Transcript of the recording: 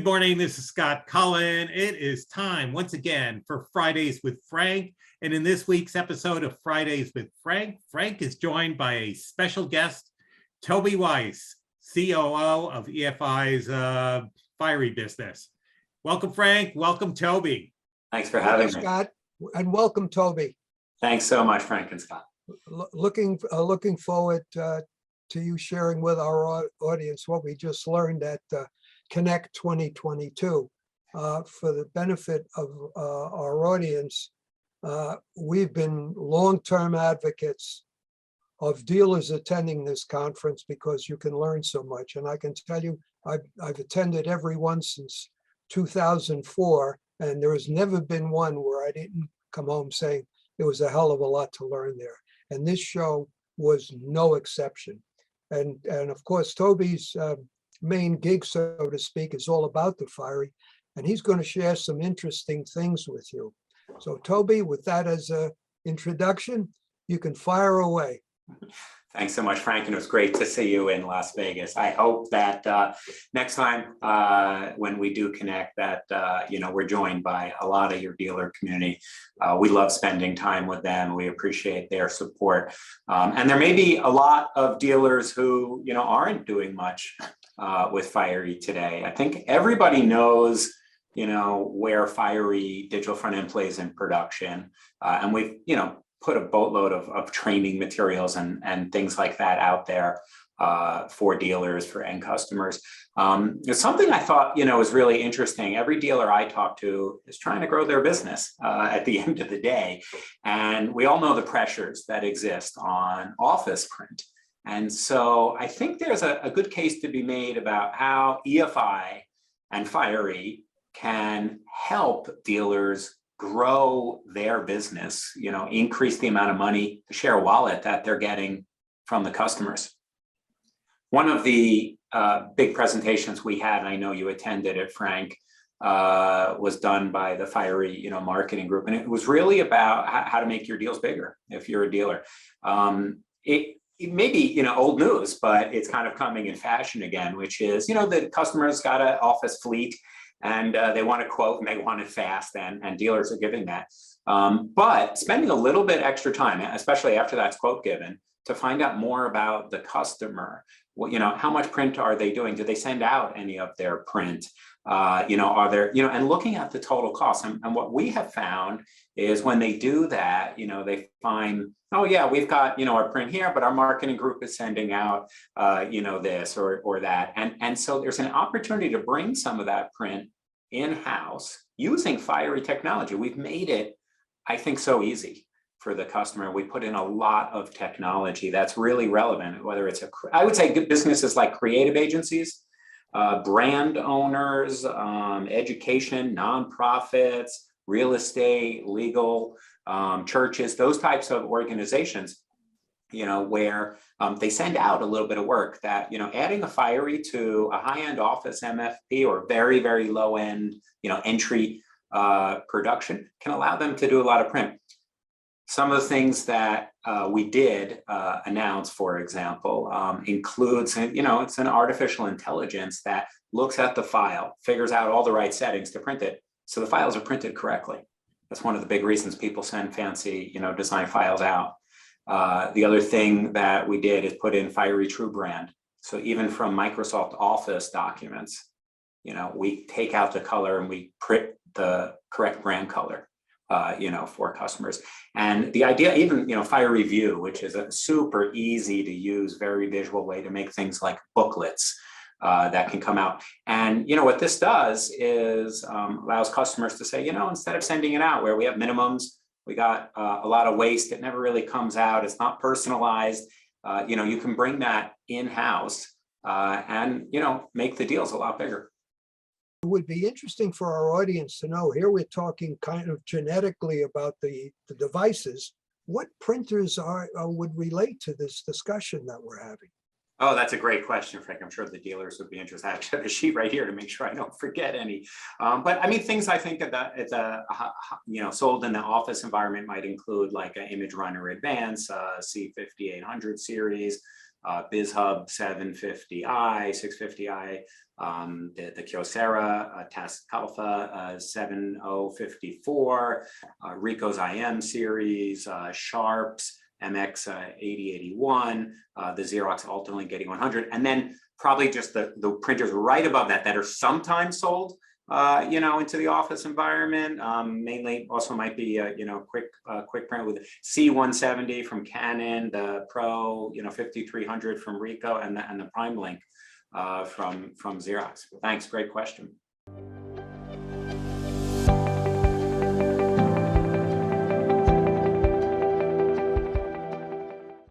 Good morning, this is Scott Cullen. It is time once again for Fridays with Frank. And in this week's episode of Fridays with Frank, Frank is joined by a special guest, Toby Weiss, COO of EFI's Fiery business. Welcome, Frank. Welcome, Toby. Thanks for having me, Scott, and welcome, Toby. Thanks so much, Frank and Scott. Looking forward to you sharing with our audience what we just learned at Connect 2022. For the benefit of our audience, we've been long-term advocates of dealers attending this conference because you can learn so much. And I can tell you, I've attended every one since 2004, and there has never been one where I didn't come home saying there was a hell of a lot to learn there. And this show was no exception. And of course, Toby's main gig, so to speak, is all about the Fiery, and he's going to share some interesting things with you. So Toby, with that as an introduction, you can fire away. Thanks so much, Frank, and it was great to see you in Las Vegas. I hope that next time when we do connect that, we're joined by a lot of your dealer community. We love spending time with them. We appreciate their support. And there may be a lot of dealers who, aren't doing much with Fiery today. I think everybody knows, where Fiery digital front end plays in production. And we've, put a boatload of training materials and things like that out there for dealers, for end customers. It's something I thought, was really interesting. Every dealer I talk to is trying to grow their business at the end of the day. And we all know the pressures that exist on office print. And so I think there's a good case to be made about how EFI and Fiery can help dealers grow their business, increase the amount of money, the share wallet that they're getting from the customers. One of the big presentations we had, and I know you attended it, Frank, was done by the Fiery, marketing group. And it was really about how to make your deals bigger if you're a dealer. It may be, old news, but it's kind of coming in fashion again, which is, the customer's got an office fleet and they want to quote and they want it fast, and dealers are giving that. But spending a little bit extra time, especially after that's quote given, to find out more about the customer. How much print are they doing? Do they send out any of their print? Are there, and looking at the total cost. And what we have found is when they do that, they find, oh yeah, we've got, our print here, but our marketing group is sending out, this or that. And so there's an opportunity to bring some of that print in-house using Fiery technology. We've made it, I think, so easy for the customer. We put in a lot of technology that's really relevant, whether it's I would say good businesses like creative agencies, brand owners, education, nonprofits, real estate, legal, churches, those types of organizations, where they send out a little bit of work that, adding a Fiery to a high-end office MFP or very, very low-end, entry production can allow them to do a lot of print. Some of the things that we did announce, for example, includes, it's an artificial intelligence that looks at the file, figures out all the right settings to print it, so the files are printed correctly. That's one of the big reasons people send fancy, design files out. The other thing that we did is put in Fiery True Brand. So even from Microsoft Office documents, we take out the color and we print the correct brand color. For customers. And the idea, even, Fiery View, which is a super easy to use, very visual way to make things like booklets that can come out. And, what this does is allows customers to say, instead of sending it out where we have minimums, we got a lot of waste, it never really comes out, it's not personalized, you can bring that in-house and, make the deals a lot bigger. It would be interesting for our audience to know, here we're talking kind of genetically about the devices. What printers would relate to this discussion that we're having? Oh, that's a great question, Frank. I'm sure the dealers would be interested. I actually have a sheet right here to make sure I don't forget any. But I mean, things I think that it's sold in the office environment might include like an Image Runner Advance, C5800 series, BizHub 750i, 650i, the Kyocera Task Alpha 7054, Ricoh's IM series, Sharps MX 8081, the Xerox Ultralink 8100, and then probably just the printers right above that that are sometimes sold, you know, into the office environment. Mainly also might be, you know, quick print with C170 from Canon, the Pro, you know, 5300 from Ricoh, and the Prime Link from Xerox. Thanks, great question.